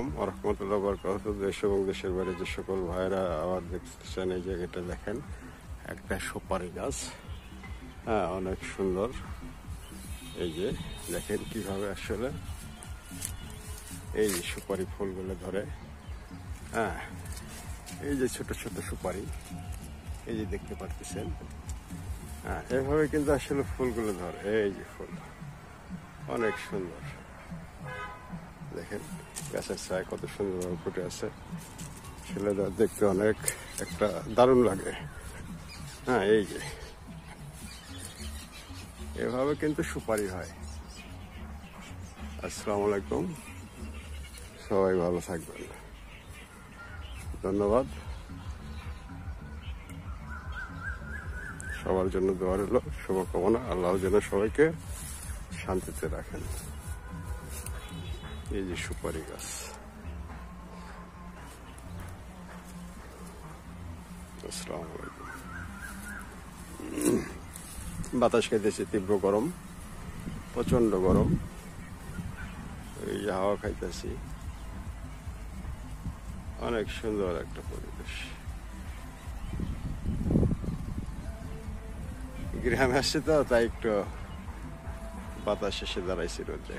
আলাইকুম ওয়া রাহমাতুল্লাহি ওয়া বারাকাতুহু। দেশ এবং দেশের বাইরে যে সকল ভাইরা আবার দেখতেছেন, এই জায়গাটা দেখেন, একটা সুপারি গাছ। হ্যাঁ, অনেক সুন্দর। এই যে দেখেন কিভাবে আসলে এই যে সুপারি ফুলগুলো ধরে। হ্যাঁ, এই যে ছোট ছোট সুপারি, এই যে দেখতে পাচ্ছেন। হ্যাঁ, এভাবে কিন্তু আসলে ফুলগুলো ধরে। এই যে ফুল অনেক সুন্দর, দেখেন গাছের ছায়া কত সুন্দরভাবে ফুটে আছে। ছেলেদের দেখতে অনেক একটা দারুণ লাগে। হ্যাঁ, এই যে এভাবে কিন্তু সুপারি হয়। আসসালামু আলাইকুম, সবাই ভালো থাকবেন, ধন্যবাদ। সবার জন্য দোয়া রইল, শুভকামনা। আল্লাহ যেন সবাইকে শান্তিতে রাখেন। এই যে সুপারি গাছ। আসসালামু আলাইকুম। বাতাস খাইতেছি, তীব্র গরম, প্রচন্ড গরম। এই যে হাওয়া খাইতেছি, অনেক সুন্দর একটা পরিবেশ। গ্রামে আসছে তো, তাই একটু বাতাস এসে দাঁড়াইছি রোদে।